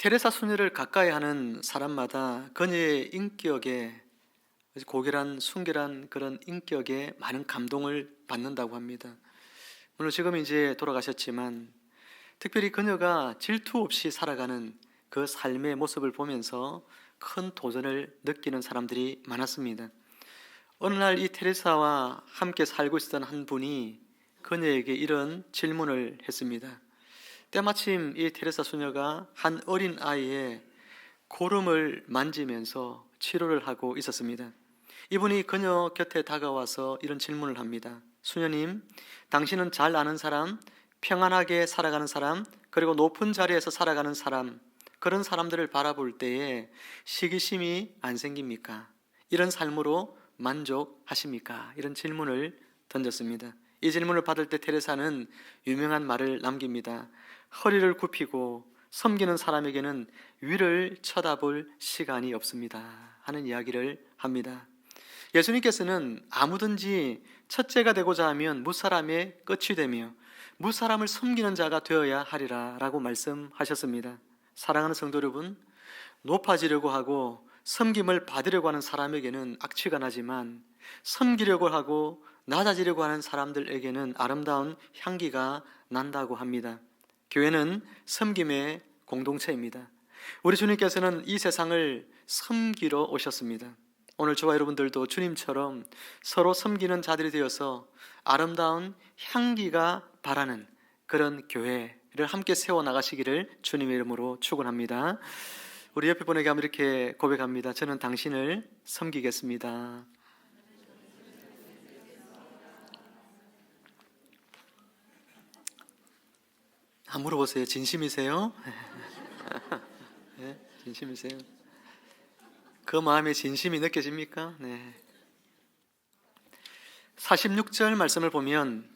테레사 수녀를 가까이 하는 사람마다 그녀의 인격에, 고결한 순결한 그런 인격에 많은 감동을 받는다고 합니다. 물론 지금 이제 돌아가셨지만 특별히 그녀가 질투 없이 살아가는 그 삶의 모습을 보면서 큰 도전을 느끼는 사람들이 많았습니다. 어느 날 이 테레사와 함께 살고 있었던 한 분이 그녀에게 이런 질문을 했습니다. 때마침 이 테레사 수녀가 한 어린 아이의 고름을 만지면서 치료를 하고 있었습니다. 이분이 그녀 곁에 다가와서 이런 질문을 합니다. 수녀님, 당신은 잘 아는 사람, 평안하게 살아가는 사람, 그리고 높은 자리에서 살아가는 사람, 그런 사람들을 바라볼 때에 시기심이 안 생깁니까? 이런 삶으로 만족하십니까? 이런 질문을 던졌습니다. 이 질문을 받을 때 테레사는 유명한 말을 남깁니다. 허리를 굽히고 섬기는 사람에게는 위를 쳐다볼 시간이 없습니다 하는 이야기를 합니다. 예수님께서는 아무든지 첫째가 되고자 하면 무사람의 끝이 되며 무사람을 섬기는 자가 되어야 하리라 라고 말씀하셨습니다. 사랑하는 성도 여러분, 높아지려고 하고 섬김을 받으려고 하는 사람에게는 악취가 나지만 섬기려고 하고 낮아지려고 하는 사람들에게는 아름다운 향기가 난다고 합니다. 교회는 섬김의 공동체입니다. 우리 주님께서는 이 세상을 섬기러 오셨습니다. 오늘 저와 여러분들도 주님처럼 서로 섬기는 자들이 되어서 아름다운 향기가 바라는 그런 교회를 함께 세워나가시기를 주님의 이름으로 축원합니다. 우리 옆에 분에게 한번 이렇게 고백합니다. 저는 당신을 섬기겠습니다. 한번 물어보세요. 진심이세요? 네, 진심이세요? 그 마음의 진심이 느껴집니까? 네. 46절 말씀을 보면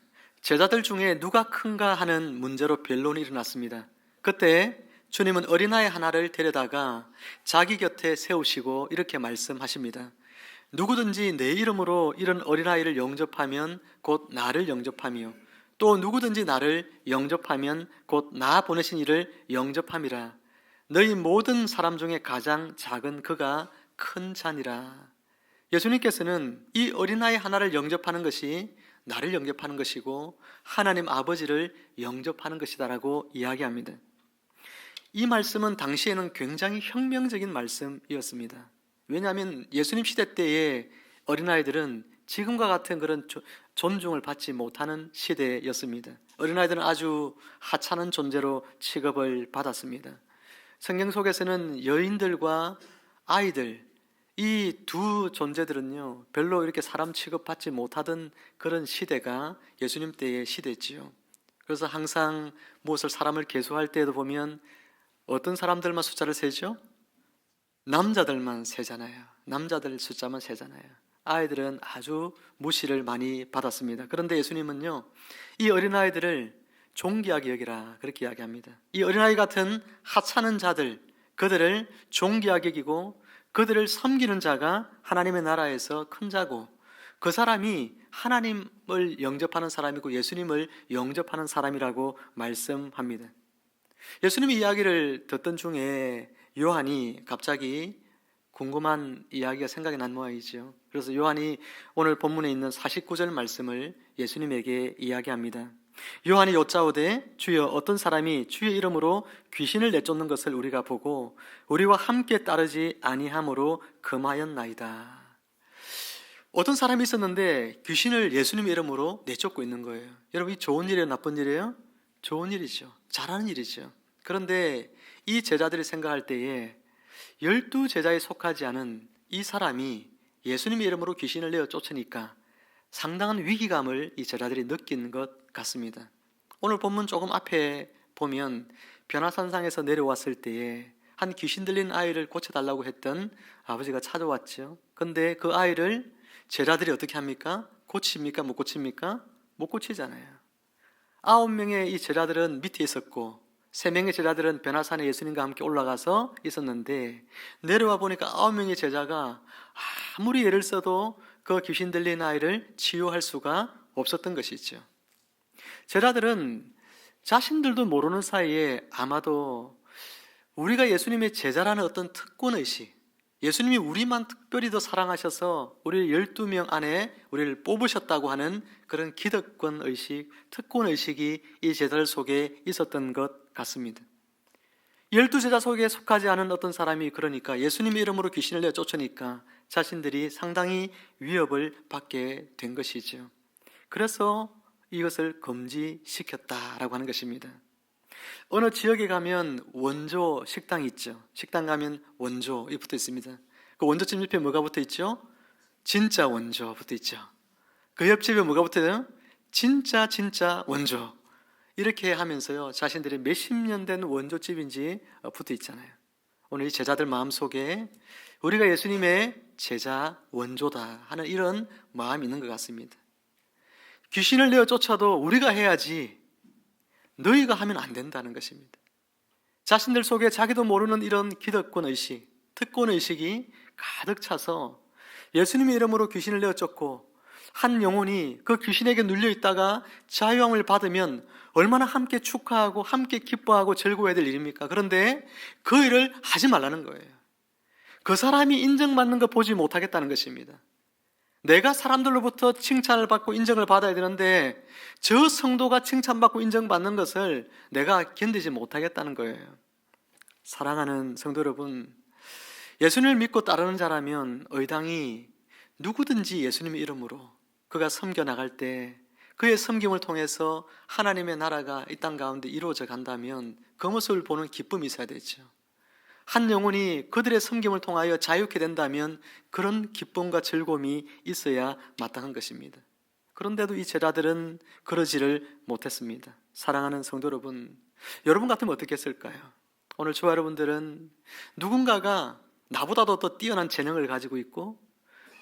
제자들 중에 누가 큰가 하는 문제로 변론이 일어났습니다. 그때 주님은 어린아이 하나를 데려다가 자기 곁에 세우시고 이렇게 말씀하십니다. 누구든지 내 이름으로 이런 어린아이를 영접하면 곧 나를 영접하며 또 누구든지 나를 영접하면 곧 나 보내신 이를 영접함이라. 너희 모든 사람 중에 가장 작은 그가 큰 자니라. 예수님께서는 이 어린아이 하나를 영접하는 것이 나를 영접하는 것이고 하나님 아버지를 영접하는 것이다라고 이야기합니다. 이 말씀은 당시에는 굉장히 혁명적인 말씀이었습니다. 왜냐하면 예수님 시대 때의 어린아이들은 지금과 같은 그런 존중을 받지 못하는 시대였습니다. 어린아이들은 아주 하찮은 존재로 취급을 받았습니다. 성경 속에서는 여인들과 아이들, 이 두 존재들은요 별로 이렇게 사람 취급받지 못하던 그런 시대가 예수님 때의 시대지요. 그래서 항상 무엇을 사람을 계수할 때에도 보면 어떤 사람들만 숫자를 세죠? 남자들만 세잖아요. 남자들 숫자만 세잖아요. 아이들은 아주 무시를 많이 받았습니다. 그런데 예수님은요 이 어린아이들을 존귀하게 여기라 그렇게 이야기합니다. 이 어린아이 같은 하찮은 자들, 그들을 존귀하게 여기고 그들을 섬기는 자가 하나님의 나라에서 큰 자고 그 사람이 하나님을 영접하는 사람이고 예수님을 영접하는 사람이라고 말씀합니다. 예수님의 이야기를 듣던 중에 요한이 갑자기 궁금한 이야기가 생각이 난 모양이죠. 그래서 요한이 오늘 본문에 있는 49절 말씀을 예수님에게 이야기합니다. 요한이 여짜오되 주여 어떤 사람이 주의 이름으로 귀신을 내쫓는 것을 우리가 보고 우리와 함께 따르지 아니함으로 금하였나이다. 어떤 사람이 있었는데 귀신을 예수님의 이름으로 내쫓고 있는 거예요. 여러분 이 좋은 일이에요? 나쁜 일이에요? 좋은 일이죠. 잘하는 일이죠. 그런데 이 제자들이 생각할 때에 12제자에 속하지 않은 이 사람이 예수님의 이름으로 귀신을 내어 쫓으니까 상당한 위기감을 이 제자들이 느낀 것 같습니다. 오늘 본문 조금 앞에 보면 변화산상에서 내려왔을 때에 한 귀신 들린 아이를 고쳐달라고 했던 아버지가 찾아왔죠. 근데 그 아이를 제자들이 어떻게 합니까? 고칩니까? 못 고칩니까? 못 고치잖아요. 9명의 이 제자들은 밑에 있었고 3명의 제자들은 변화산에 예수님과 함께 올라가서 있었는데 내려와 보니까 9명의 제자가 아무리 애를 써도 그 귀신 들린 아이를 치유할 수가 없었던 것이죠. 제자들은 자신들도 모르는 사이에 아마도 우리가 예수님의 제자라는 어떤 특권의식, 예수님이 우리만 특별히 더 사랑하셔서 우리를 12명 안에 우리를 뽑으셨다고 하는 그런 기득권의식, 특권의식이 이 제자들 속에 있었던 것 같습니다. 12제자 속에 속하지 않은 어떤 사람이 그러니까 예수님의 이름으로 귀신을 내어 쫓으니까 자신들이 상당히 위협을 받게 된 것이죠. 그래서 이것을 금지시켰다라고 하는 것입니다. 어느 지역에 가면 원조 식당이 있죠. 식당 가면 원조이 붙어 있습니다. 그 원조집 옆에 뭐가 붙어 있죠? 진짜 원조 붙어 있죠. 그 옆집에 뭐가 붙어요? 진짜 원조. 이렇게 하면서요, 자신들이 몇십 년 된 원조집인지 붙어 있잖아요. 오늘 이 제자들 마음속에 우리가 예수님의 제자 원조다 하는 이런 마음이 있는 것 같습니다. 귀신을 내어 쫓아도 우리가 해야지 너희가 하면 안 된다는 것입니다. 자신들 속에 자기도 모르는 이런 기득권의식, 특권의식이 가득 차서 예수님의 이름으로 귀신을 내어 쫓고 한 영혼이 그 귀신에게 눌려 있다가 자유함을 받으면 얼마나 함께 축하하고 함께 기뻐하고 즐거워해야 될 일입니까? 그런데 그 일을 하지 말라는 거예요. 그 사람이 인정받는 거 보지 못하겠다는 것입니다. 내가 사람들로부터 칭찬을 받고 인정을 받아야 되는데 저 성도가 칭찬받고 인정받는 것을 내가 견디지 못하겠다는 거예요. 사랑하는 성도 여러분, 예수님을 믿고 따르는 자라면 의당이 누구든지 예수님의 이름으로 그가 섬겨나갈 때 그의 섬김을 통해서 하나님의 나라가 이 땅 가운데 이루어져 간다면 그 모습을 보는 기쁨이 있어야 되죠. 한 영혼이 그들의 섬김을 통하여 자유케 된다면 그런 기쁨과 즐거움이 있어야 마땅한 것입니다. 그런데도 이 제자들은 그러지를 못했습니다. 사랑하는 성도 여러분, 여러분 같으면 어떻게 했을까요? 오늘 저와 여러분들은 누군가가 나보다도 더 뛰어난 재능을 가지고 있고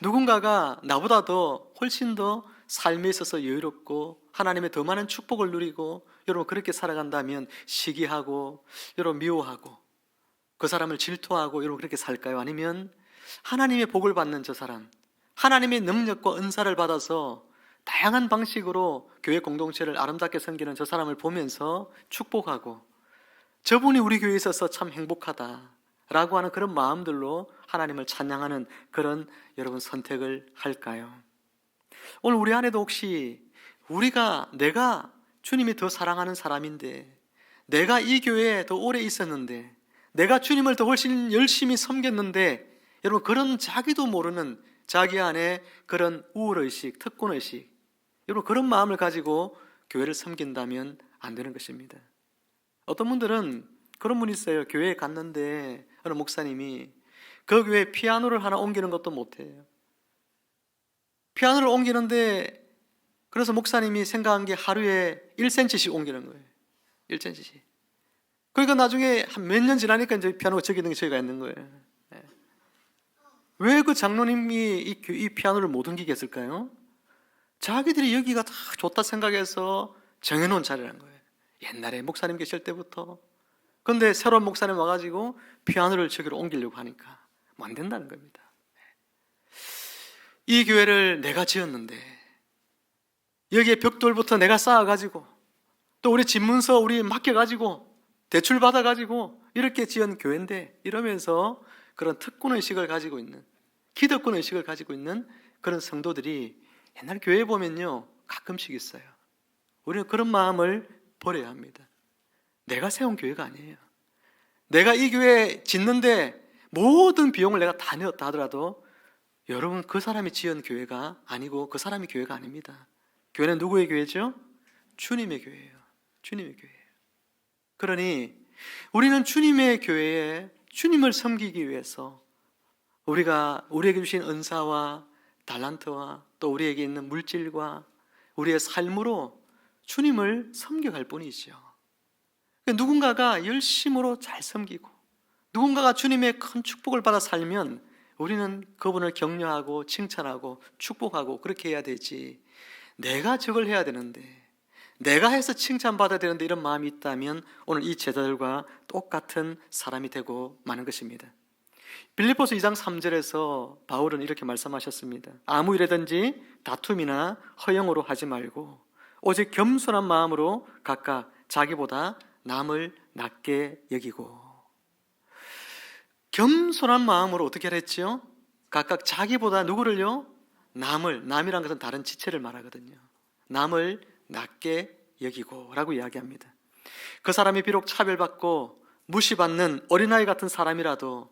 누군가가 나보다도 훨씬 더 삶에 있어서 여유롭고 하나님의 더 많은 축복을 누리고 여러분 그렇게 살아간다면 시기하고 여러분 미워하고 그 사람을 질투하고 여러분 그렇게 살까요? 아니면 하나님의 복을 받는 저 사람, 하나님의 능력과 은사를 받아서 다양한 방식으로 교회 공동체를 아름답게 섬기는 저 사람을 보면서 축복하고 저분이 우리 교회에 있어서 참 행복하다라고 하는 그런 마음들로 하나님을 찬양하는 그런 여러분 선택을 할까요? 오늘 우리 안에도 혹시 내가 주님이 더 사랑하는 사람인데 내가 이 교회에 더 오래 있었는데 내가 주님을 더 훨씬 열심히 섬겼는데 여러분 그런 자기도 모르는 자기 안에 그런 우월의식, 특권의식 여러분 그런 마음을 가지고 교회를 섬긴다면 안 되는 것입니다. 어떤 분들은 그런 분이 있어요. 교회에 갔는데 어느 목사님이 그 교회에 피아노를 하나 옮기는 것도 못해요. 피아노를 옮기는데 그래서 목사님이 생각한 게 하루에 1cm씩 옮기는 거예요. 1cm씩. 그러니까 나중에 한 몇 년 지나니까 이제 피아노가 저기 있는 게 저기가 있는 거예요. 왜 그 장로님이 이 피아노를 못 옮기게 했을까요? 자기들이 여기가 다 좋다 생각해서 정해놓은 자리라는 거예요. 옛날에 목사님 계실 때부터. 그런데 새로운 목사님 와가지고 피아노를 저기로 옮기려고 하니까 뭐 안 된다는 겁니다. 이 교회를 내가 지었는데 여기에 벽돌부터 내가 쌓아가지고 또 우리 집문서 우리 맡겨가지고 대출 받아가지고 이렇게 지은 교회인데 이러면서 그런 특권의식을 가지고 있는 기득권의식을 가지고 있는 그런 성도들이 옛날 교회에 보면요 가끔씩 있어요. 우리는 그런 마음을 버려야 합니다. 내가 세운 교회가 아니에요. 내가 이 교회 짓는데 모든 비용을 내가 다 내었다 하더라도 여러분 그 사람이 지은 교회가 아니고 그 사람이 교회가 아닙니다. 교회는 누구의 교회죠? 주님의 교회예요. 주님의 교회예요. 그러니 우리는 주님의 교회에 주님을 섬기기 위해서 우리에게 주신 은사와 달란트와 또 우리에게 있는 물질과 우리의 삶으로 주님을 섬겨갈 뿐이죠. 누군가가 열심으로 잘 섬기고 누군가가 주님의 큰 축복을 받아 살면 우리는 그분을 격려하고 칭찬하고 축복하고 그렇게 해야 되지, 내가 저걸 해야 되는데 내가 해서 칭찬받아야 되는데 이런 마음이 있다면 오늘 이 제자들과 똑같은 사람이 되고 마는 것입니다. 빌립보서 2장 3절에서 바울은 이렇게 말씀하셨습니다. 아무 일이든지 다툼이나 허영으로 하지 말고 오직 겸손한 마음으로 각각 자기보다 남을 낮게 여기고. 겸손한 마음으로 어떻게 하랬지요? 각각 자기보다 누구를요? 남이란 것은 다른 지체를 말하거든요. 남을 낮게 여기고 라고 이야기합니다. 그 사람이 비록 차별받고 무시받는 어린아이 같은 사람이라도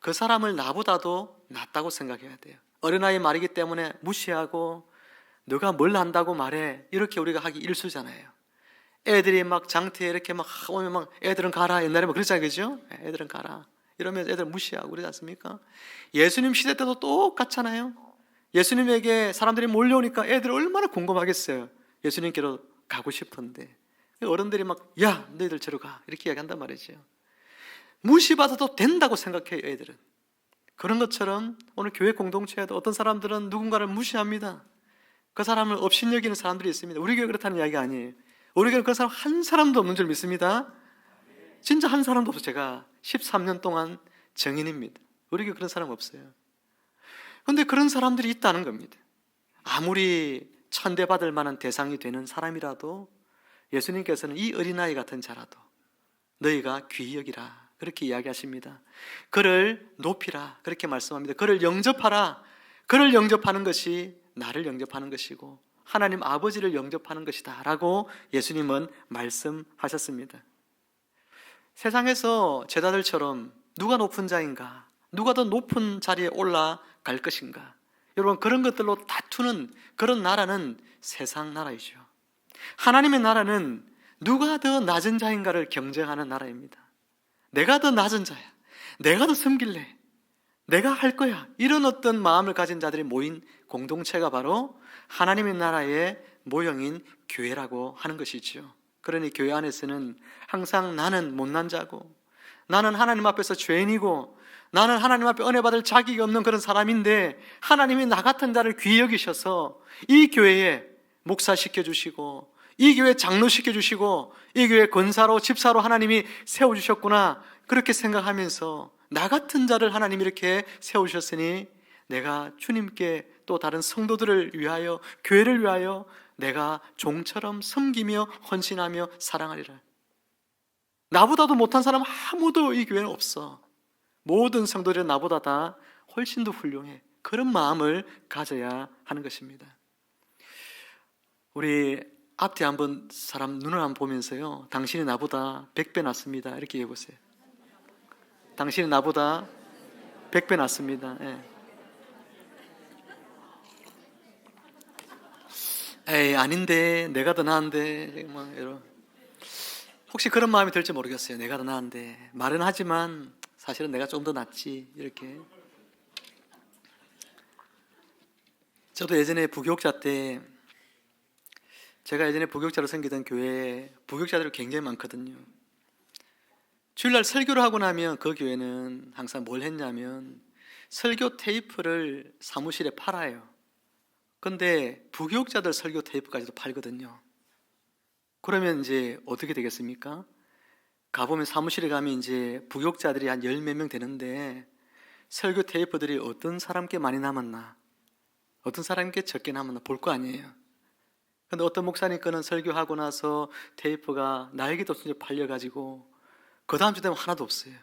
그 사람을 나보다도 낫다고 생각해야 돼요. 어린아이 말이기 때문에 무시하고 너가 뭘 한다고 말해, 이렇게 우리가 하기 일수잖아요. 애들이 막 장터에 이렇게 막 오면 막 애들은 가라, 옛날에 뭐 그랬잖아요, 그죠? 애들은 가라 이러면서 애들 무시하고 그러지 않습니까? 예수님 시대 때도 똑같잖아요. 예수님에게 사람들이 몰려오니까 애들 얼마나 궁금하겠어요. 예수님께로 가고 싶은데 어른들이 막 야 너희들 저리 가 이렇게 이야기한단 말이죠. 무시받아도 된다고 생각해요, 애들은. 그런 것처럼 오늘 교회 공동체에도 어떤 사람들은 누군가를 무시합니다. 그 사람을 업신여기는 사람들이 있습니다. 우리 교회 그렇다는 이야기 아니에요. 우리 교회는 그런 사람 한 사람도 없는 줄 믿습니다. 진짜 한 사람도 없어요. 제가 13년 동안 증인입니다. 우리 교회 그런 사람 없어요. 그런데 그런 사람들이 있다는 겁니다. 아무리 천대받을 만한 대상이 되는 사람이라도 예수님께서는 이 어린아이 같은 자라도 너희가 귀히 여기라 그렇게 이야기하십니다. 그를 높이라 그렇게 말씀합니다. 그를 영접하라. 그를 영접하는 것이 나를 영접하는 것이고 하나님 아버지를 영접하는 것이다 라고 예수님은 말씀하셨습니다. 세상에서 제자들처럼 누가 높은 자인가, 누가 더 높은 자리에 올라갈 것인가, 여러분 그런 것들로 다투는 그런 나라는 세상 나라이죠. 하나님의 나라는 누가 더 낮은 자인가를 경쟁하는 나라입니다. 내가 더 낮은 자야, 내가 더 섬길래, 내가 할 거야, 이런 어떤 마음을 가진 자들이 모인 공동체가 바로 하나님의 나라의 모형인 교회라고 하는 것이죠. 그러니 교회 안에서는 항상 나는 못난 자고, 나는 하나님 앞에서 죄인이고, 나는 하나님 앞에 은혜 받을 자격이 없는 그런 사람인데 하나님이 나 같은 자를 귀히 여기셔서 이 교회에 목사시켜 주시고, 이 교회 장로시켜 주시고, 이 교회 권사로 집사로 하나님이 세워주셨구나, 그렇게 생각하면서 나 같은 자를 하나님이 이렇게 세우셨으니 내가 주님께 또 다른 성도들을 위하여, 교회를 위하여 내가 종처럼 섬기며 헌신하며 사랑하리라. 나보다도 못한 사람 아무도 이 교회는 없어. 모든 성도들이 나보다 다 훨씬 더 훌륭해. 그런 마음을 가져야 하는 것입니다. 우리 앞뒤 한번 사람 눈을 한번 보면서요, 당신이 나보다 100배 낫습니다 이렇게 해보세요. 당신이 나보다 100배 낫습니다. 예. 에이 아닌데, 내가 더 나은데, 뭐 이런. 혹시 그런 마음이 들지 모르겠어요. 내가 더 나은데, 말은 하지만 사실은 내가 좀 더 낫지 이렇게. 저도 예전에 부교육자 때, 제가 예전에 부교육자로 섬기던 교회에 부교육자들이 굉장히 많거든요. 주일날 설교를 하고 나면 그 교회는 항상 뭘 했냐면 설교 테이프를 사무실에 팔아요. 근데 부교육자들 설교 테이프까지도 팔거든요. 그러면 이제 어떻게 되겠습니까? 가보면 사무실에 가면 이제 부교육자들이 한 10몇 명 되는데 설교 테이프들이 어떤 사람께 많이 남았나, 어떤 사람께 적게 남았나 볼 거 아니에요. 근데 어떤 목사님 거는 설교하고 나서 테이프가 날개도 없이 팔려가지고 그 다음 주 되면 하나도 없어요.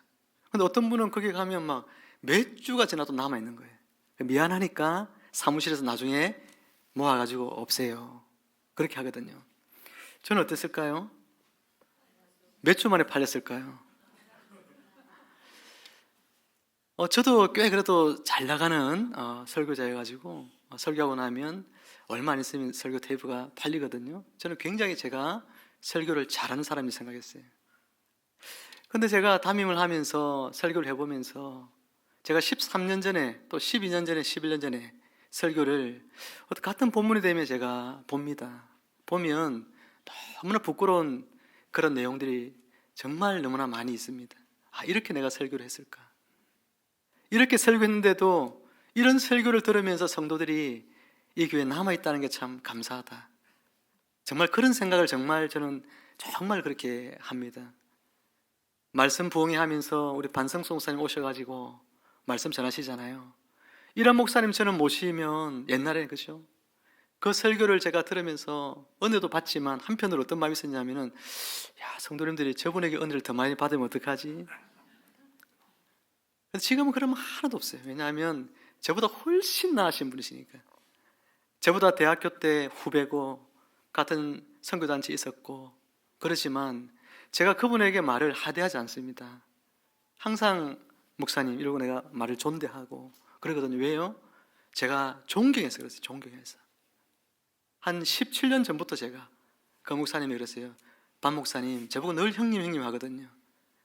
근데 어떤 분은 거기 가면 막 몇 주가 지나도 남아있는 거예요. 미안하니까 사무실에서 나중에 모아가지고 없애요. 그렇게 하거든요. 저는 어땠을까요? 몇 주 만에 팔렸을까요? 저도 꽤 그래도 잘 나가는 설교자여가지고 설교하고 나면 얼마 안 있으면 설교 테이프가 팔리거든요. 저는 굉장히 제가 설교를 잘하는 사람이 생각했어요. 근데 제가 담임을 하면서 설교를 해보면서 제가 13년 전에 또 12년 전에 11년 전에 설교를 같은 본문이 되면 제가 봅니다. 보면 너무나 부끄러운 그런 내용들이 정말 너무나 많이 있습니다. 아, 이렇게 내가 설교를 했을까? 이렇게 설교했는데도 이런 설교를 들으면서 성도들이 이 교회에 남아있다는 게 참 감사하다. 정말 그런 생각을 정말 저는 정말 그렇게 합니다. 말씀 부흥회 하면서 우리 반성수 목사님 오셔가지고 말씀 전하시잖아요. 이런 목사님 저는 모시면 옛날에 그죠? 그 설교를 제가 들으면서 은혜도 받지만 한편으로 어떤 마음이 있었냐면은, 야, 성도님들이 저분에게 은혜를 더 많이 받으면 어떡하지? 지금은 그러면 하나도 없어요. 왜냐하면 저보다 훨씬 나으신 분이시니까. 저보다 대학교 때 후배고 같은 선교단체에 있었고 그렇지만 제가 그분에게 말을 하대하지 않습니다. 항상 목사님 이러고 내가 말을 존대하고 그러거든요. 왜요? 제가 존경해서 그랬어요. 존경해서. 한 17년 전부터 제가 그 목사님이 그랬어요. 반 목사님, 저보고 늘 형님 하거든요.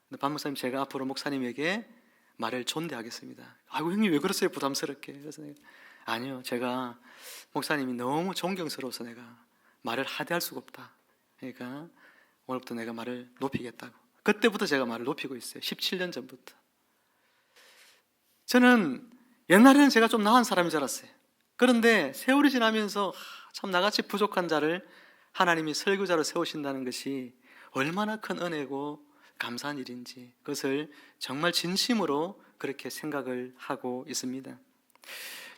근데 반 목사님, 제가 앞으로 목사님에게 말을 존대하겠습니다. 아이고 형님 왜 그러세요? 부담스럽게. 그래서 내가 아니요, 제가 목사님이 너무 존경스러워서 내가 말을 하대할 수가 없다. 그러니까 오늘부터 내가 말을 높이겠다고. 그때부터 제가 말을 높이고 있어요. 17년 전부터. 저는 옛날에는 제가 좀 나은 사람인 줄 알았어요. 그런데 세월이 지나면서 참 나같이 부족한 자를 하나님이 설교자로 세우신다는 것이 얼마나 큰 은혜고 감사한 일인지 그것을 정말 진심으로 그렇게 생각을 하고 있습니다.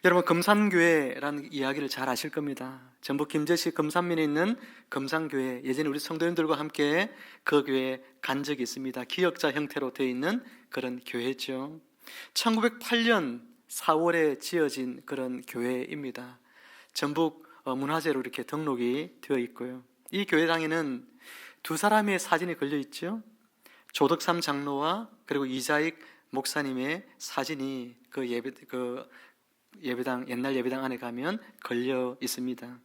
여러분, 금산교회라는 이야기를 잘 아실 겁니다. 전북 김제시 금산면에 있는 금산교회, 예전에 우리 성도님들과 함께 그 교회에 간 적이 있습니다. 기역자 형태로 되어 있는 그런 교회죠. 1908년 4월에 지어진 그런 교회입니다. 전북 문화재로 이렇게 등록이 되어 있고요. 이 교회당에는 두 사람의 사진이 걸려 있죠. 조덕삼 장로와 그리고 이자익 목사님의 사진이 예배당, 옛날 예배당 안에 가면 걸려 있습니다.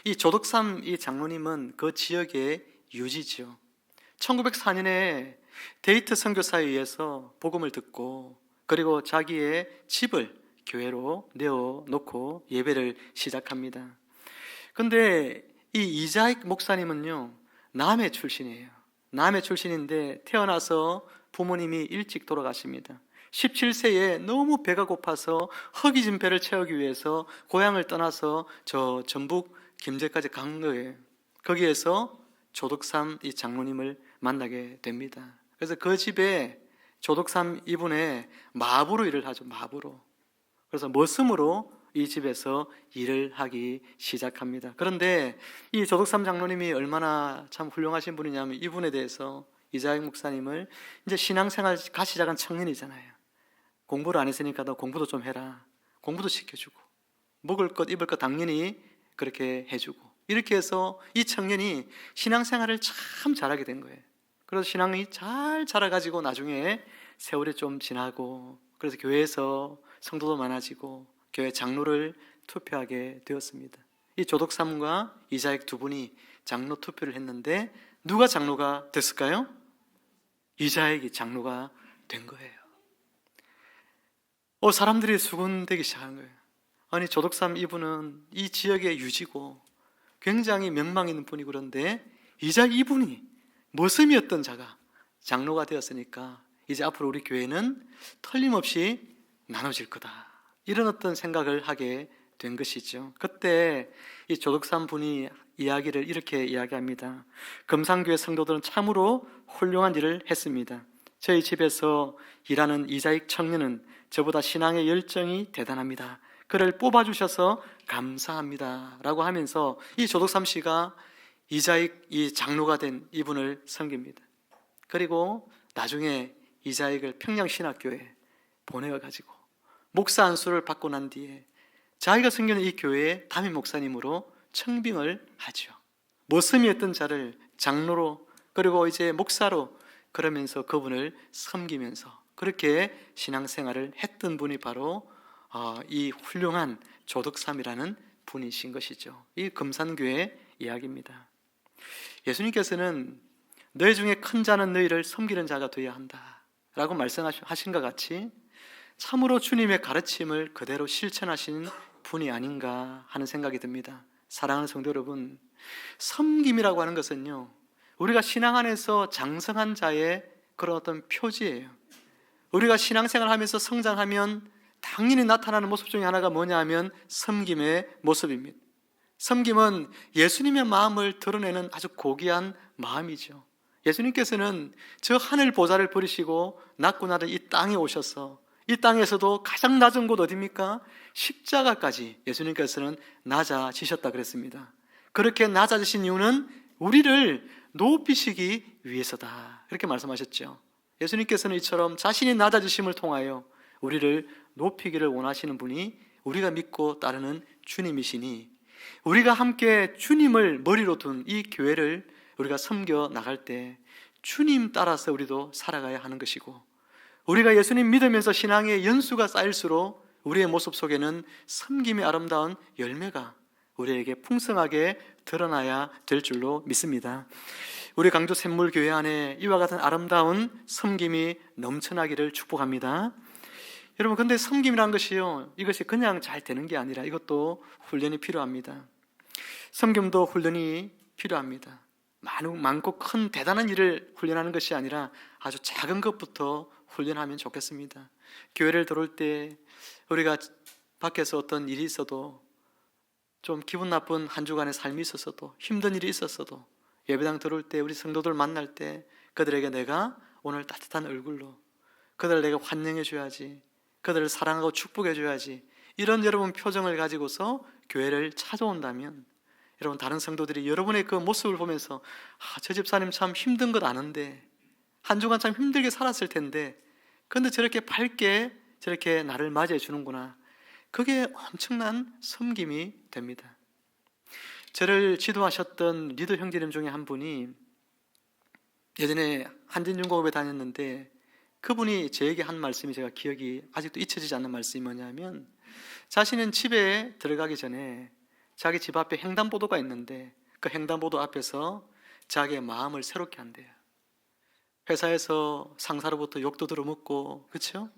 이 조덕삼 이 장로님은 그 지역의 유지죠. 1904년에 데이트 선교사에 의해서 복음을 듣고 그리고 자기의 집을 교회로 내어놓고 예배를 시작합니다. 근데 이 이자익 목사님은요, 남해 출신이에요. 남해 출신인데 태어나서 부모님이 일찍 돌아가십니다. 17세에 너무 배가 고파서 허기진 배를 채우기 위해서 고향을 떠나서 저 전북 김제까지 간 거예요. 거기에서 조덕삼 이 장로님을 만나게 됩니다. 그래서 그 집에 조덕삼 이분의 마부로 일을 하죠. 마부로. 그래서 머슴으로 이 집에서 일을 하기 시작합니다. 그런데 이 조덕삼 장로님이 얼마나 참 훌륭하신 분이냐면 이분에 대해서 이자익 목사님을 이제 신앙생활 같이 시작한 청년이잖아요. 공부를 안 했으니까 너 공부도 좀 해라. 공부도 시켜주고 먹을 것 입을 것 당연히 그렇게 해주고 이렇게 해서 이 청년이 신앙생활을 참 잘하게 된 거예요. 그래서 신앙이 잘 자라가지고 나중에 세월이 좀 지나고 그래서 교회에서 성도도 많아지고 교회 장로를 투표하게 되었습니다. 이 조덕삼과 이자익 두 분이 장로 투표를 했는데 누가 장로가 됐을까요? 이자익이 장로가 된 거예요. 사람들이 수군대기 시작한 거예요. 아니 조덕삼 이분은 이 지역의 유지고 굉장히 명망 있는 분이고 그런데 이자익 이분이 머슴이었던 자가 장로가 되었으니까 이제 앞으로 우리 교회는 틀림없이 나눠질 거다. 이런 어떤 생각을 하게 된 것이죠. 그때 이 조덕삼 분이 이야기를 이렇게 이야기합니다. 금산교회 성도들은 참으로 훌륭한 일을 했습니다. 저희 집에서 일하는 이자익 청년은 저보다 신앙의 열정이 대단합니다. 그를 뽑아주셔서 감사합니다 라고 하면서 이 조덕삼 씨가 이자익 이 장로가 된 이분을 섬깁니다. 그리고 나중에 이자익을 평양신학교에 보내어가지고 목사 안수를 받고 난 뒤에 자기가 섬기는 이 교회의 담임 목사님으로 청빙을 하죠. 머슴이었던 자를 장로로 그리고 이제 목사로 그러면서 그분을 섬기면서 그렇게 신앙생활을 했던 분이 바로 이 훌륭한 조덕삼이라는 분이신 것이죠. 이 금산교회 이야기입니다. 예수님께서는 너희 중에 큰 자는 너희를 섬기는 자가 되어야 한다 라고 말씀하신 것 같이 참으로 주님의 가르침을 그대로 실천하시는 분이 아닌가 하는 생각이 듭니다. 사랑하는 성도 여러분, 섬김이라고 하는 것은요, 우리가 신앙 안에서 장성한 자의 그런 어떤 표지예요. 우리가 신앙생활 하면서 성장하면 당연히 나타나는 모습 중에 하나가 뭐냐 하면 섬김의 모습입니다. 섬김은 예수님의 마음을 드러내는 아주 고귀한 마음이죠. 예수님께서는 저 하늘 보좌를 버리시고 낮고 낮은 이 땅에 오셔서 이 땅에서도 가장 낮은 곳 어디입니까? 십자가까지 예수님께서는 낮아지셨다 그랬습니다. 그렇게 낮아지신 이유는 우리를 높이시기 위해서다 그렇게 말씀하셨죠. 예수님께서는 이처럼 자신이 낮아지심을 통하여 우리를 높이기를 원하시는 분이 우리가 믿고 따르는 주님이시니, 우리가 함께 주님을 머리로 둔 이 교회를 우리가 섬겨 나갈 때 주님 따라서 우리도 살아가야 하는 것이고, 우리가 예수님 믿으면서 신앙의 연수가 쌓일수록 우리의 모습 속에는 섬김의 아름다운 열매가 우리에게 풍성하게 드러나야 될 줄로 믿습니다. 우리 강주 샘물교회 안에 이와 같은 아름다운 섬김이 넘쳐나기를 축복합니다. 여러분, 근데 섬김이란 것이요, 이것이 그냥 잘 되는 게 아니라 이것도 훈련이 필요합니다. 섬김도 훈련이 필요합니다. 많고 큰 대단한 일을 훈련하는 것이 아니라 아주 작은 것부터 훈련하면 좋겠습니다. 교회를 들어올 때 우리가 밖에서 어떤 일이 있어도, 좀 기분 나쁜 한 주간의 삶이 있었어도, 힘든 일이 있었어도, 예배당 들어올 때 우리 성도들 만날 때 그들에게 내가 오늘 따뜻한 얼굴로 그들을 내가 환영해 줘야지, 그들을 사랑하고 축복해 줘야지, 이런 여러분 표정을 가지고서 교회를 찾아온다면, 여러분 다른 성도들이 여러분의 그 모습을 보면서 저 집사님 참 힘든 것 아는데, 한 주간 참 힘들게 살았을 텐데 근데 저렇게 밝게 저렇게 나를 맞이해 주는구나, 그게 엄청난 섬김이 됩니다. 저를 지도하셨던 리더 형제님 중에 한 분이 예전에 한진중공업에 다녔는데, 그분이 저에게 한 말씀이 제가 기억이 아직도 잊혀지지 않는 말씀이 뭐냐면, 자신은 집에 들어가기 전에 자기 집 앞에 횡단보도가 있는데 그 횡단보도 앞에서 자기의 마음을 새롭게 한대요. 회사에서 상사로부터 욕도 들어먹고, 그렇죠?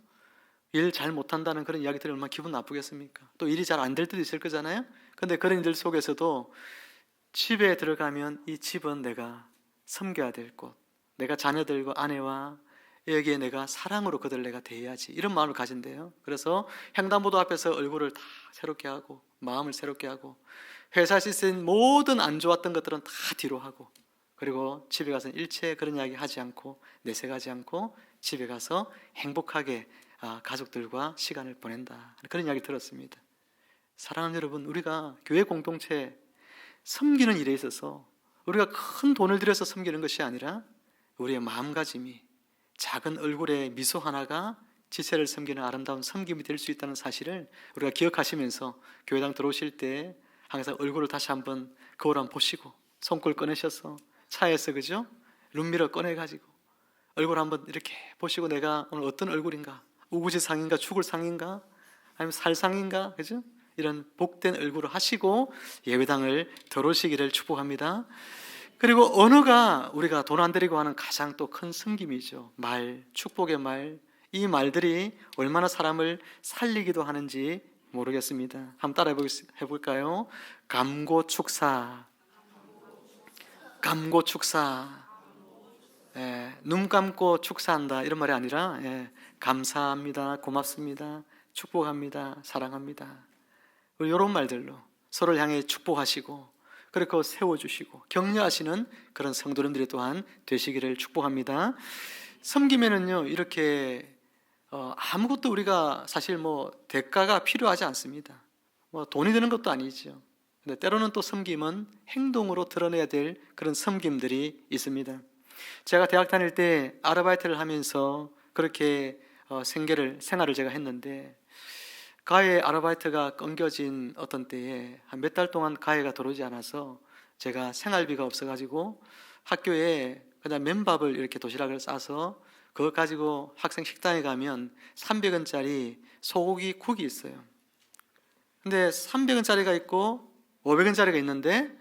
일 잘 못한다는 그런 이야기 들으면 얼마나 기분 나쁘겠습니까? 또 일이 잘 안 될 때도 있을 거잖아요. 근데 그런 일들 속에서도 집에 들어가면 이 집은 내가 섬겨야 될 곳, 내가 자녀들과 아내와 여기에 내가 사랑으로 그들을 내가 대해야지, 이런 마음을 가진대요. 그래서 횡단보도 앞에서 얼굴을 다 새롭게 하고 마음을 새롭게 하고, 회사에서 있은 모든 안 좋았던 것들은 다 뒤로 하고, 그리고 집에 가서는 일체 그런 이야기 하지 않고 내색하지 않고 집에 가서 행복하게 가족들과 시간을 보낸다, 그런 이야기 들었습니다. 사랑하는 여러분, 우리가 교회 공동체 섬기는 일에 있어서 우리가 큰 돈을 들여서 섬기는 것이 아니라 우리의 마음가짐이, 작은 얼굴에 미소 하나가 지체를 섬기는 아름다운 섬김이 될 수 있다는 사실을 우리가 기억하시면서 교회당 들어오실 때 항상 얼굴을 다시 한번 거울 한번 보시고, 손걸 꺼내셔서 차에서, 그죠? 룸미러 꺼내가지고 얼굴 한번 이렇게 보시고, 내가 오늘 어떤 얼굴인가, 우구지상인가 죽을상인가 아니면 살상인가, 그죠? 이런 복된 얼굴을 하시고 예배당을 들어오시기를 축복합니다. 그리고 언어가 우리가 돈 안 들이고 하는 가장 또 큰 섬김이죠. 말, 축복의 말, 이 말들이 얼마나 사람을 살리기도 하는지 모르겠습니다. 한번 따라 해볼까요? 감고축사, 감고축사. 눈 감고 축사한다, 이런 말이 아니라 감사합니다, 고맙습니다, 축복합니다, 사랑합니다, 이런 말들로 서로를 향해 축복하시고, 그리고 세워주시고 격려하시는 그런 성도님들이 또한 되시기를 축복합니다. 섬김에는요, 이렇게 아무것도 우리가 사실 대가가 필요하지 않습니다. 돈이 드는 것도 아니죠. 근데 때로는 또 섬김은 행동으로 드러내야 될 그런 섬김들이 있습니다. 제가 대학 다닐 때 아르바이트를 하면서 그렇게 생활을 제가 했는데, 가해 아르바이트가 끊겨진 어떤 때에 한 몇 달 동안 가해가 들어오지 않아서 제가 생활비가 없어가지고 학교에 그냥 맨밥을 이렇게 도시락을 싸서 그거 가지고 학생 식당에 가면 300원짜리 소고기 국이 있어요. 근데 300원짜리가 있고 500원짜리가 있는데,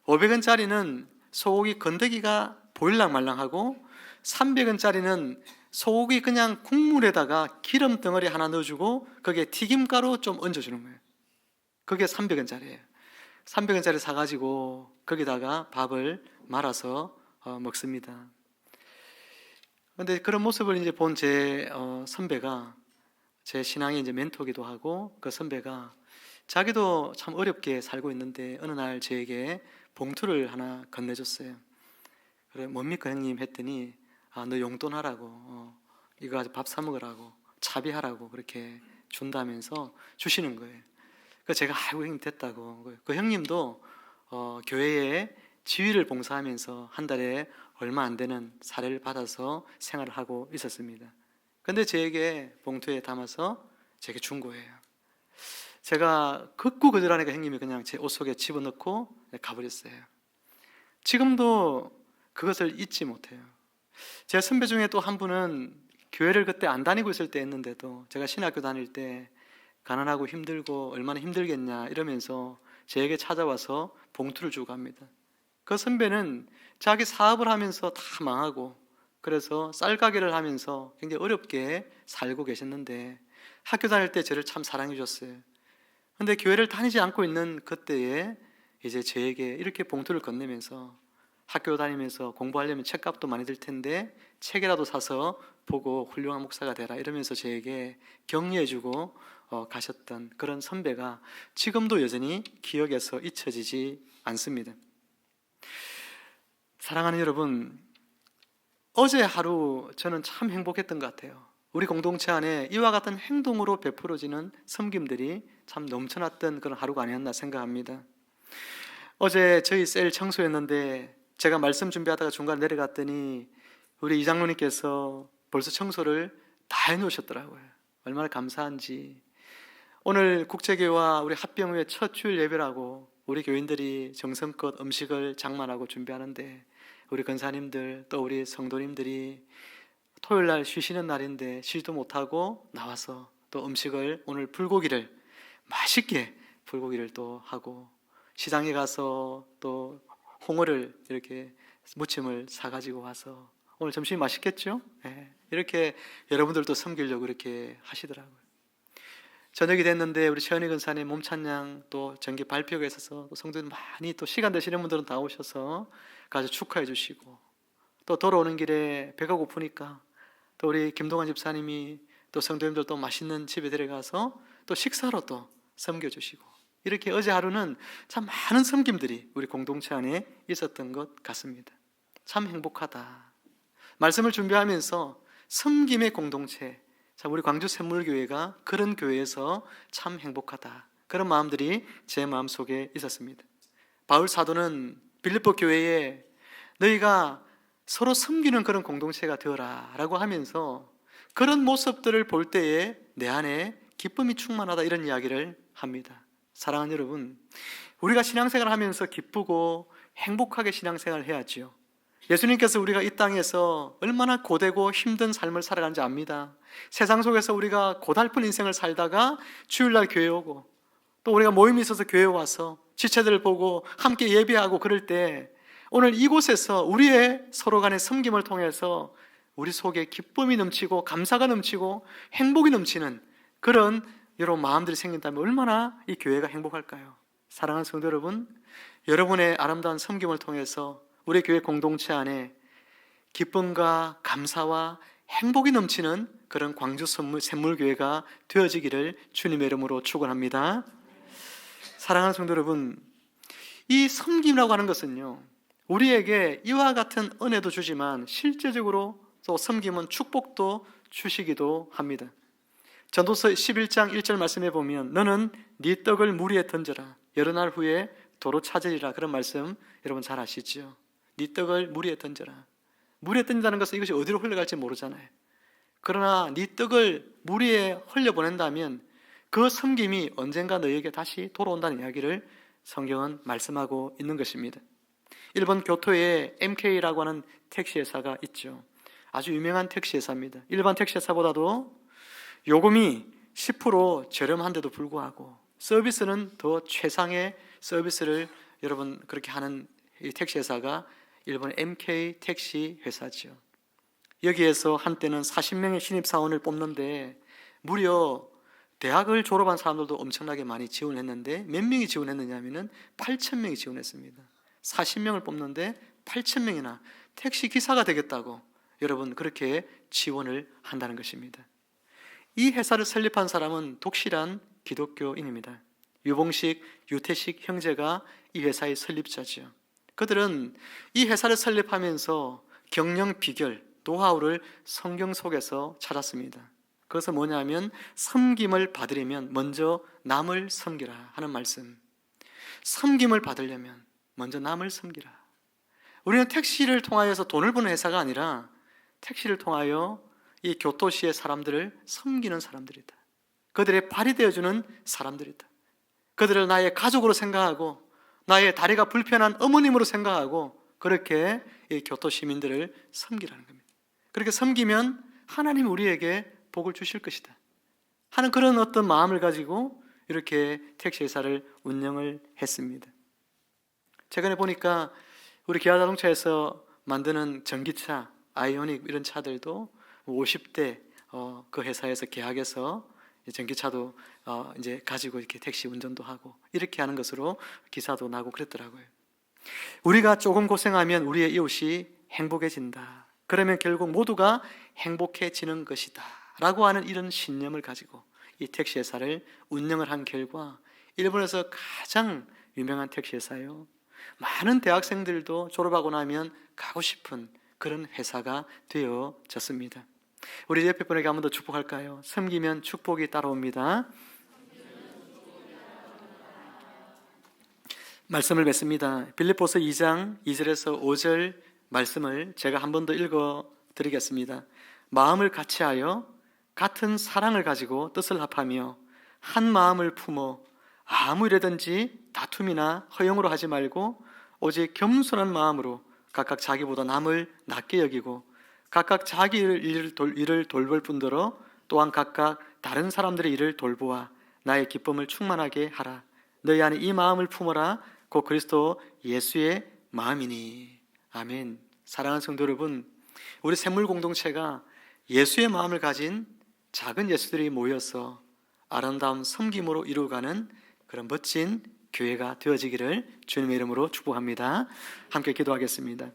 500원짜리는 소고기 건더기가 보일랑말랑하고 300원짜리는 소고기 그냥 국물에다가 기름 덩어리 하나 넣어주고 거기에 튀김가루 좀 얹어주는 거예요. 그게 300원짜리예요. 300원짜리 사가지고 거기다가 밥을 말아서 먹습니다. 그런데 그런 모습을 이제 본 제 선배가, 제 신앙의 이제 멘토기도 하고, 그 선배가 자기도 참 어렵게 살고 있는데 어느 날 저에게 봉투를 하나 건네줬어요. 그래, 뭡니까 형님 했더니, 너 용돈 하라고, 이거 가지고 밥 사 먹으라고, 차비하라고 그렇게 준다면서 주시는 거예요. 그래서 제가 아이고 형님 됐다고. 그 형님도 교회에 지휘를 봉사하면서 한 달에 얼마 안 되는 사례를 받아서 생활을 하고 있었습니다. 근데 저에게 봉투에 담아서 제게 준 거예요. 제가 극구 거절하니까 형님이 그냥 제 옷 속에 집어넣고 가버렸어요. 지금도 그것을 잊지 못해요. 제 선배 중에 또 한 분은 교회를 그때 안 다니고 있을 때였는데도 제가 신학교 다닐 때 가난하고 힘들고 얼마나 힘들겠냐 이러면서 저에게 찾아와서 봉투를 주고 갑니다. 그 선배는 자기 사업을 하면서 다 망하고 그래서 쌀가게를 하면서 굉장히 어렵게 살고 계셨는데 학교 다닐 때 저를 참 사랑해 줬어요. 근데 교회를 다니지 않고 있는 그때에 이제 저에게 이렇게 봉투를 건네면서 학교 다니면서 공부하려면 책값도 많이 들 텐데 책이라도 사서 보고 훌륭한 목사가 되라 이러면서 저에게 격려해주고 가셨던 그런 선배가 지금도 여전히 기억에서 잊혀지지 않습니다. 사랑하는 여러분, 어제 하루 저는 참 행복했던 것 같아요. 우리 공동체 안에 이와 같은 행동으로 베풀어지는 섬김들이 참 넘쳐났던 그런 하루가 아니었나 생각합니다. 어제 저희 셀 청소했는데 제가 말씀 준비하다가 중간에 내려갔더니 우리 이장로님께서 벌써 청소를 다 해놓으셨더라고요. 얼마나 감사한지. 오늘 국제교회와 우리 합병회 첫 주일 예배라고 우리 교인들이 정성껏 음식을 장만하고 준비하는데 우리 권사님들 또 우리 성도님들이 토요일날 쉬시는 날인데 쉬지도 못하고 나와서 또 음식을 오늘 불고기를 맛있게 불고기를 또 하고 시장에 가서 또 홍어를 이렇게 무침을 사가지고 와서 오늘 점심이 맛있겠죠? 네. 이렇게 여러분들도 섬기려고 이렇게 하시더라고요. 저녁이 됐는데 우리 최은희 권사님 몸찬양 또 전기 발표가 있어서 성도들 많이 또 시간 되시는 분들은 다 오셔서 가서 축하해 주시고 또 돌아오는 길에 배가 고프니까 또 우리 김동환 집사님이 또 성도님들 또 맛있는 집에 데려가서 또 식사로 또 섬겨주시고 이렇게 어제 하루는 참 많은 섬김들이 우리 공동체 안에 있었던 것 같습니다. 참 행복하다. 말씀을 준비하면서 섬김의 공동체, 참 우리 광주 샘물교회가 그런 교회에서 참 행복하다. 그런 마음들이 제 마음속에 있었습니다. 바울 사도는 빌립보 교회에 너희가 서로 섬기는 그런 공동체가 되어라 라고 하면서 그런 모습들을 볼 때에 내 안에 기쁨이 충만하다 이런 이야기를 합니다. 사랑하는 여러분, 우리가 신앙생활을 하면서 기쁘고 행복하게 신앙생활을 해야지요. 예수님께서 우리가 이 땅에서 얼마나 고되고 힘든 삶을 살아가는지 압니다. 세상 속에서 우리가 고달픈 인생을 살다가 주일날 교회 오고 또 우리가 모임이 있어서 교회 와서 지체들을 보고 함께 예배하고 그럴 때 오늘 이곳에서 우리의 서로 간의 섬김을 통해서 우리 속에 기쁨이 넘치고 감사가 넘치고 행복이 넘치는 그런 여러분 마음들이 생긴다면 얼마나 이 교회가 행복할까요? 사랑하는 성도 여러분, 여러분의 아름다운 섬김을 통해서 우리 교회 공동체 안에 기쁨과 감사와 행복이 넘치는 그런 광주 샘물교회가 되어지기를 주님의 이름으로 축원합니다. 사랑하는 성도 여러분, 이 섬김이라고 하는 것은요, 우리에게 이와 같은 은혜도 주지만 실제적으로 또 섬김은 축복도 주시기도 합니다. 전도서 11장 1절 말씀해 보면 너는 네 떡을 물 위에 던져라 여러 날 후에 도로 찾으리라 그런 말씀 여러분 잘 아시죠? 네 떡을 물 위에 던져라. 물에 던진다는 것은 이것이 어디로 흘러갈지 모르잖아요. 그러나 네 떡을 물 위에 흘려보낸다면 그 섬김이 언젠가 너에게 다시 돌아온다는 이야기를 성경은 말씀하고 있는 것입니다. 일본 교토에 MK라고 하는 택시회사가 있죠. 아주 유명한 택시회사입니다. 일반 택시회사보다도 요금이 10% 저렴한데도 불구하고 서비스는 더 최상의 서비스를 여러분 그렇게 하는 이 택시회사가 일본 MK 택시 회사죠. 여기에서 한때는 40명의 신입사원을 뽑는데 무려 대학을 졸업한 사람들도 엄청나게 많이 지원했는데 몇 명이 지원했느냐 하면은 8,000명이 지원했습니다. 40명을 뽑는데 8,000명이나 택시 기사가 되겠다고 여러분 그렇게 지원을 한다는 것입니다. 이 회사를 설립한 사람은 독실한 기독교인입니다. 유봉식, 유태식 형제가 이 회사의 설립자죠. 그들은 이 회사를 설립하면서 경영 비결, 노하우를 성경 속에서 찾았습니다. 그것은 뭐냐면 섬김을 받으려면 먼저 남을 섬기라 하는 말씀. 섬김을 받으려면 먼저 남을 섬기라. 우리는 택시를 통하여서 돈을 버는 회사가 아니라 택시를 통하여 이 교토시의 사람들을 섬기는 사람들이다. 그들의 발이 되어주는 사람들이다. 그들을 나의 가족으로 생각하고 나의 다리가 불편한 어머님으로 생각하고 그렇게 이 교토 시민들을 섬기라는 겁니다. 그렇게 섬기면 하나님이 우리에게 복을 주실 것이다 하는 그런 어떤 마음을 가지고 이렇게 택시 회사를 운영을 했습니다. 최근에 보니까 우리 기아자동차에서 만드는 전기차, 아이오닉 이런 차들도 50대 그 회사에서 계약해서 전기차도 이제 가지고 이렇게 택시 운전도 하고 이렇게 하는 것으로 기사도 나고 그랬더라고요. 우리가 조금 고생하면 우리의 이웃이 행복해진다. 그러면 결국 모두가 행복해지는 것이다 라고 하는 이런 신념을 가지고 이 택시 회사를 운영을 한 결과 일본에서 가장 유명한 택시 회사예요. 많은 대학생들도 졸업하고 나면 가고 싶은 그런 회사가 되어졌습니다. 우리 옆에 분에게 한 번 더 축복할까요? 섬기면 축복이 따라옵니다. 말씀을 맺습니다. 빌립보서 2장 2절에서 5절 말씀을 제가 한 번 더 읽어 드리겠습니다. 마음을 같이하여 같은 사랑을 가지고 뜻을 합하며 한 마음을 품어 아무 일이든지 다툼이나 허용으로 하지 말고 오직 겸손한 마음으로 각각 자기보다 남을 낮게 여기고 각각 자기 일을 돌볼 뿐더러 또한 각각 다른 사람들의 일을 돌보아 나의 기쁨을 충만하게 하라. 너희 안에 이 마음을 품어라. 곧 그리스도 예수의 마음이니. 아멘. 사랑하는 성도 여러분, 우리 샘물 공동체가 예수의 마음을 가진 작은 예수들이 모여서 아름다운 섬김으로 이루어가는 그런 멋진 교회가 되어지기를 주님의 이름으로 축복합니다. 함께 기도하겠습니다.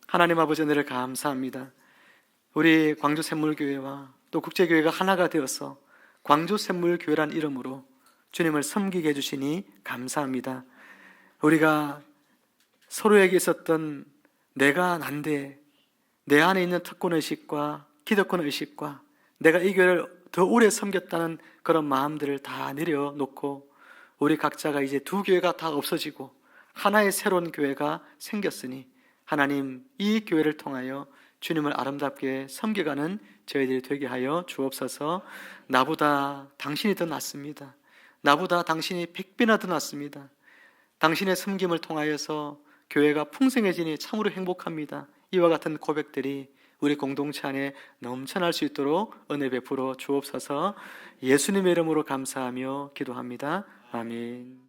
하나님 아버지 은혜를 감사합니다. 우리 광주 샘물교회와 또 국제교회가 하나가 되어서 광주 샘물교회란 이름으로 주님을 섬기게 해주시니 감사합니다. 우리가 서로에게 있었던 내가 난데 내 안에 있는 특권의식과 기득권의식과 내가 이 교회를 더 오래 섬겼다는 그런 마음들을 다 내려놓고 우리 각자가 이제 두 교회가 다 없어지고 하나의 새로운 교회가 생겼으니 하나님 이 교회를 통하여 주님을 아름답게 섬겨가는 저희들이 되게 하여 주옵소서. 나보다 당신이 더 낫습니다. 나보다 당신이 100배나 더 낫습니다. 당신의 섬김을 통하여서 교회가 풍성해지니 참으로 행복합니다. 이와 같은 고백들이 우리 공동체 안에 넘쳐날 수 있도록 은혜 베풀어 주옵소서. 예수님의 이름으로 감사하며 기도합니다. 아멘.